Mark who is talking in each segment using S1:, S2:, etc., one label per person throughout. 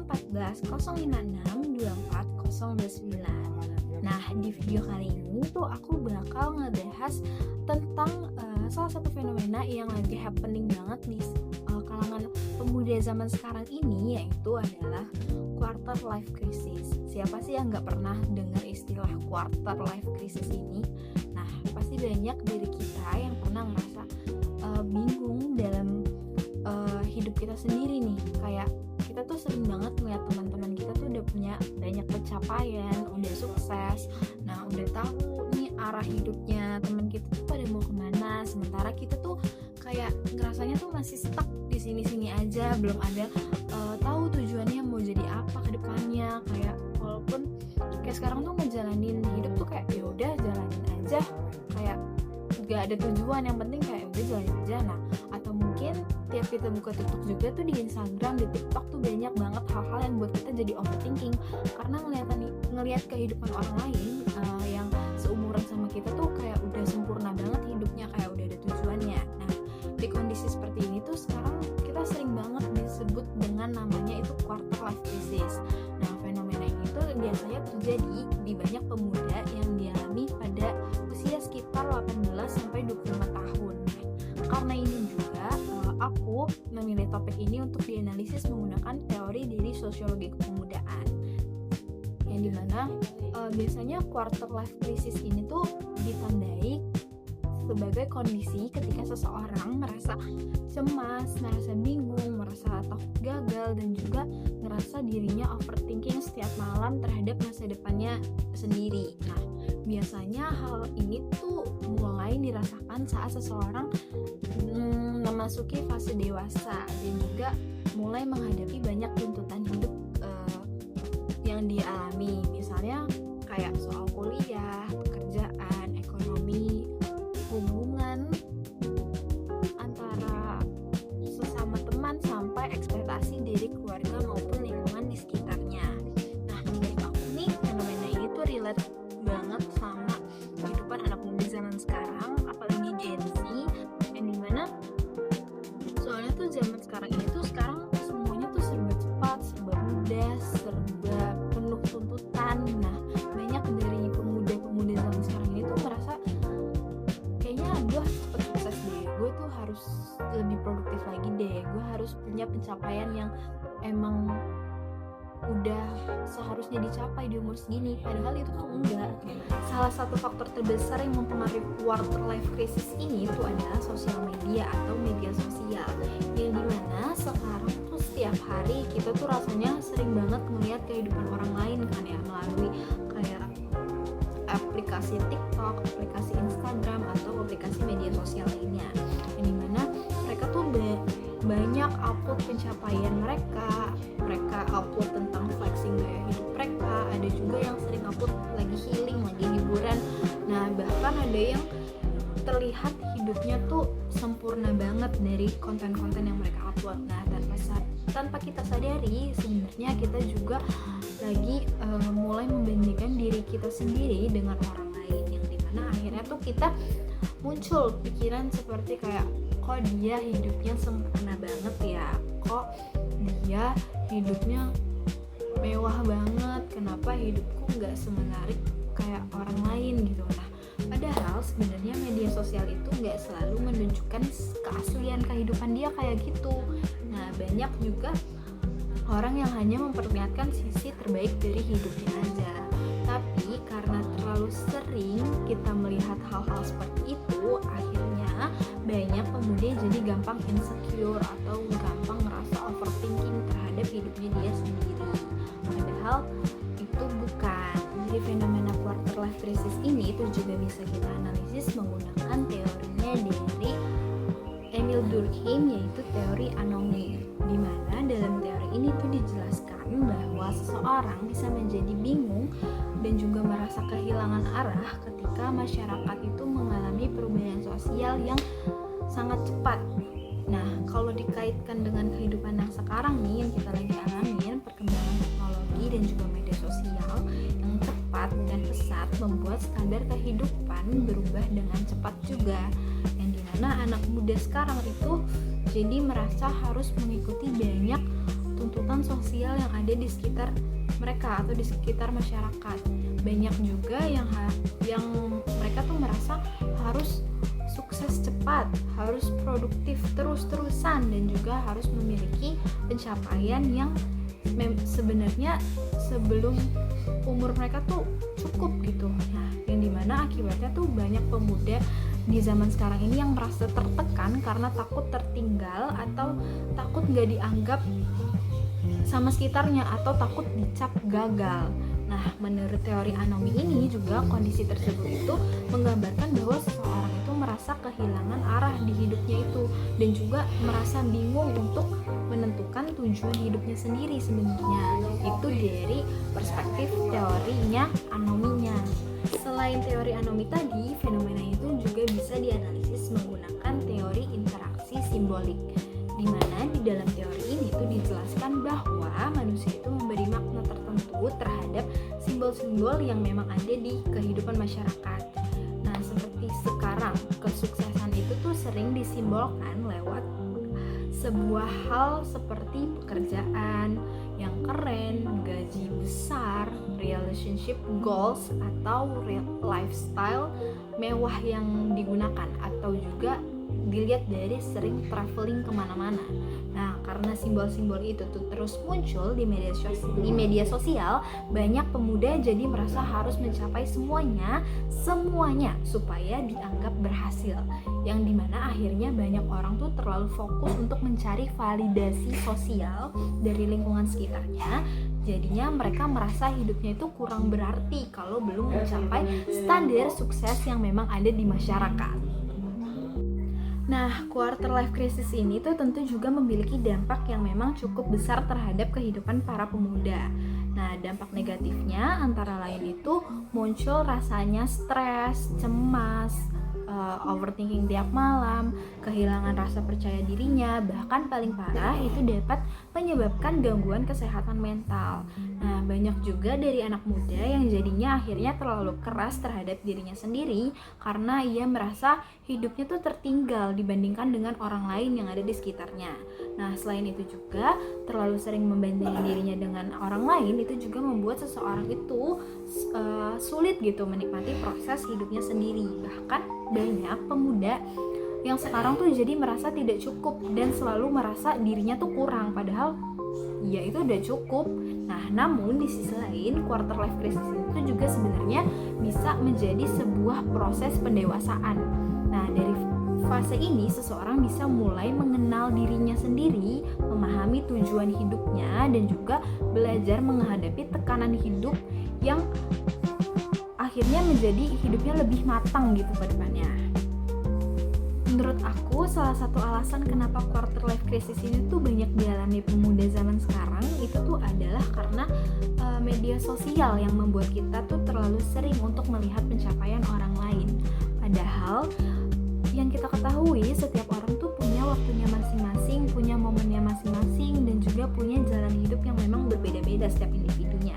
S1: 0814 056 24029. Nah, di video kali ini tuh aku bakal ngebahas tentang salah satu fenomena yang lagi happening banget di kalangan pemuda zaman sekarang ini, yaitu adalah quarter life crisis. Siapa sih yang gak pernah dengar istilah quarter life crisis ini? Nah, pasti banyak dari kita yang pernah ngerasa bingung dalam hidup kita sendiri nih. Kayak kita tuh sering banget ngeliat teman-teman kita tuh udah punya banyak pencapaian, udah sukses, nah udah tahu nih arah hidupnya teman kita tuh pada mau kemana, sementara kita tuh kayak ngerasanya tuh masih stuck di sini-sini aja, belum ada tahu tujuannya mau jadi apa ke depannya. Kayak walaupun kayak sekarang tuh ngejalanin hidup tuh kayak ya udah jalanin aja, kayak gak ada tujuan, yang penting kayak udah jalanin aja. Nah, atau mungkin tiap kita buka TikTok juga tuh, di Instagram, di TikTok tuh banyak banget hal-hal yang buat kita jadi overthinking karena ngelihat kehidupan orang lain yang seumuran sama kita tuh kayak udah sempurna banget hidupnya, kayak udah ada tujuannya. Nah, di kondisi seperti ini tuh sekarang kita sering banget disebut dengan namanya itu quarter life crisis. Nah, fenomena ini tuh biasanya terjadi di banyak pemuda yang dialami pada usia sekitar 18 sampai 25 tahun. Karena ini juga aku memilih topik ini untuk dianalisis menggunakan teori dari sosiologi kepemudaan, yang dimana biasanya quarter life crisis ini tuh ditandai sebagai kondisi ketika seseorang merasa cemas, merasa bingung, merasa takut gagal, dan juga ngerasa dirinya overthinking setiap malam terhadap masa depannya sendiri. Nah, biasanya hal ini tuh mulai dirasakan saat seseorang memasuki fase dewasa dan juga mulai menghadapi banyak tuntutan hidup yang dialami, misalnya kayak soal kuliah, pekerjaan, ekonomi, hubungan antara sesama teman, sampai ekspektasi dari keluarga maupun lingkungan di sekitarnya. Nah, menurut aku nih, fenomena ini tuh relate banget sama kehidupan anak muda zaman sekarang, apalagi Gen Z, yang dimana soalnya tuh zaman sekarang ini tuh semuanya tuh serba cepat, serba mudah, serba penuh tuntutan. Nah, banyak dari pemuda-pemuda zaman sekarang ini tuh merasa kayaknya gue harus cepet sukses deh, gue tuh harus lebih produktif lagi deh, gue harus punya pencapaian yang emang udah seharusnya dicapai di umur segini, padahal itu tuh enggak. Salah satu faktor terbesar yang mempengaruhi quarter life crisis ini itu adalah sosial media atau media sosial, yang dimana sekarang tuh setiap hari kita tuh rasanya sering banget melihat kehidupan orang lain kan ya, melalui kayak aplikasi TikTok, aplikasi Instagram, atau aplikasi media sosial lainnya, yang dimana mereka tuh banyak upload pencapaian mereka upload tentang flexing gaya hidup mereka, ada juga yang sering upload lagi healing, lagi liburan. Nah, bahkan ada yang terlihat hidupnya tuh sempurna banget dari konten-konten yang mereka upload. Nah, tanpa kita sadari sebenarnya kita juga lagi mulai membandingkan diri kita sendiri dengan orang lain, yang dimana akhirnya tuh kita muncul pikiran seperti kayak, kok dia hidupnya sempurna banget ya, kok dia hidupnya mewah banget, kenapa hidupku gak semenarik kayak orang lain gitu. Nah, padahal sebenarnya media sosial itu gak selalu menunjukkan keaslian kehidupan dia kayak gitu. Nah, banyak juga orang yang hanya memperlihatkan sisi terbaik dari hidupnya aja. Tapi karena terlalu sering kita melihat hal-hal seperti itu, akhirnya banyak pemuda jadi gampang insecure atau gampang ngerasa overthinking terhadap hidupnya dia sendiri. Padahal itu bukan. Jadi fenomena quarter life crisis ini itu juga bisa kita analisis menggunakan teorinya dari Emil Durkheim, yaitu teori anomie, di mana dalam teori ini tuh dijelaskan bahwa seseorang bisa menjadi bingung dan juga merasa kehilangan arah ketika masyarakat itu mengalami perubahan sosial yang sangat cepat. Nah, kalau dikaitkan dengan kehidupan yang sekarang nih yang kita lagi alamin, perkembangan teknologi dan juga media sosial yang cepat dan pesat membuat standar kehidupan berubah dengan cepat juga, yang dimana anak muda sekarang itu jadi merasa harus mengikuti banyak tuntutan sosial yang ada di sekitar mereka atau di sekitar masyarakat. Banyak juga yang mereka tuh merasa harus sukses cepat, harus produktif terus-terusan, dan juga harus memiliki pencapaian yang sebenarnya sebelum umur mereka tuh cukup gitu. Nah, yang dimana akibatnya tuh banyak pemuda di zaman sekarang ini yang merasa tertekan karena takut tertinggal atau takut gak dianggap sama sekitarnya atau takut dicap gagal. Nah, menurut teori anomi ini juga kondisi tersebut itu menggambarkan bahwa seseorang itu merasa kehilangan arah di hidupnya itu dan juga merasa bingung untuk menentukan tujuan hidupnya sendiri sebenarnya. Itu dari perspektif teorinya anominya. Selain teori anomi tadi, fenomena itu juga bisa dianalisis menggunakan teori interaksi simbolik, di mana di dalam teori ini tuh dijelaskan bahwa manusia itu memberi makna tertentu terhadap simbol-simbol yang memang ada di kehidupan masyarakat. Nah, seperti sekarang, kesuksesan itu tuh sering disimbolkan lewat sebuah hal seperti pekerjaan yang keren, gaji besar, relationship goals, atau lifestyle mewah yang digunakan, atau juga dilihat dari sering traveling kemana-mana. Nah, karena simbol-simbol itu tuh terus muncul di media sosial, banyak pemuda jadi merasa harus mencapai semuanya supaya dianggap berhasil. Yang dimana akhirnya banyak orang tuh terlalu fokus untuk mencari validasi sosial dari lingkungan sekitarnya. Jadinya mereka merasa hidupnya itu kurang berarti kalau belum mencapai standar sukses yang memang ada di masyarakat. Nah, quarter life crisis ini tuh tentu juga memiliki dampak yang memang cukup besar terhadap kehidupan para pemuda. Nah, dampak negatifnya antara lain itu muncul rasanya stres, cemas, overthinking tiap malam, kehilangan rasa percaya dirinya, bahkan paling parah itu dapat menyebabkan gangguan kesehatan mental. Nah, banyak juga dari anak muda yang jadinya akhirnya terlalu keras terhadap dirinya sendiri karena ia merasa hidupnya tuh tertinggal dibandingkan dengan orang lain yang ada di sekitarnya. Nah, selain itu juga terlalu sering membandingkan dirinya dengan orang lain itu juga membuat seseorang itu sulit gitu menikmati proses hidupnya sendiri. Bahkan banyak pemuda yang sekarang tuh jadi merasa tidak cukup dan selalu merasa dirinya tuh kurang, padahal ya itu udah cukup. Nah, namun di sisi lain quarter life crisis itu juga sebenarnya bisa menjadi sebuah proses pendewasaan. Nah, dari fase ini seseorang bisa mulai mengenal dirinya sendiri, memahami tujuan hidupnya, dan juga belajar menghadapi tekanan hidup yang akhirnya menjadi hidupnya lebih matang gitu ke depannya. Menurut aku, salah satu alasan kenapa quarter life crisis ini tuh banyak dialami pemuda zaman sekarang itu tuh adalah karena media sosial yang membuat kita tuh terlalu sering untuk melihat pencapaian orang lain. Padahal yang kita ketahui, setiap orang tuh punya waktunya masing-masing, punya momennya masing-masing, dan juga punya jalan hidup yang memang berbeda-beda setiap individunya.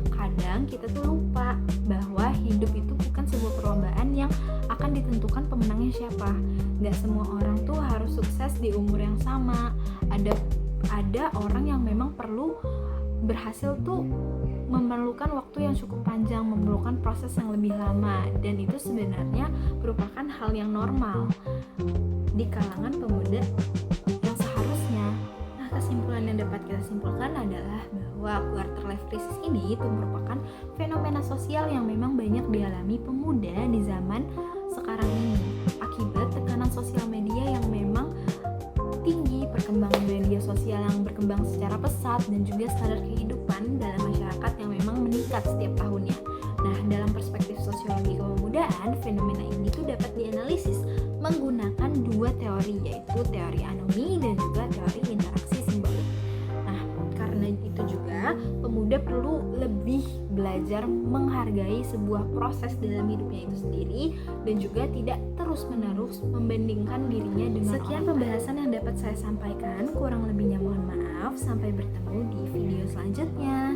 S1: Kadang kita tuh lupa bahwa hidup itu bukan sebuah perlombaan yang akan ditentukan pemenangnya siapa. Gak semua orang tuh harus sukses di umur yang sama. Ada orang yang memang perlu berhasil tuh memerlukan waktu yang cukup panjang, memerlukan proses yang lebih lama, dan itu sebenarnya merupakan hal yang normal di kalangan pemuda yang seharusnya. Nah, kesimpulan yang dapat kita simpulkan adalah bahwa quarter life crisis ini itu merupakan fenomena sosial yang memang banyak dialami pemuda di zaman sekarang ini akibat tekanan sosial media yang memang tinggi, perkembangan media sosial yang berkembang secara pesat, dan juga standar kehidupan dalam masyarakat yang memang meningkat setiap tahunnya. Nah, dalam perspektif sosiologi kepemudaan, fenomena ini tuh dapat dianalisis menggunakan dua teori, yaitu teori anomi dan juga teori interaksi simbolik. Nah, karena itu juga pemuda perlu lebih belajar menghargai sebuah proses dalam hidupnya itu sendiri dan juga tidak terus-menerus membandingkan dirinya dengan sekian pembahasan yang dapat saya sampaikan. Kurang lebihnya mohon maaf. Sampai bertemu di video selanjutnya.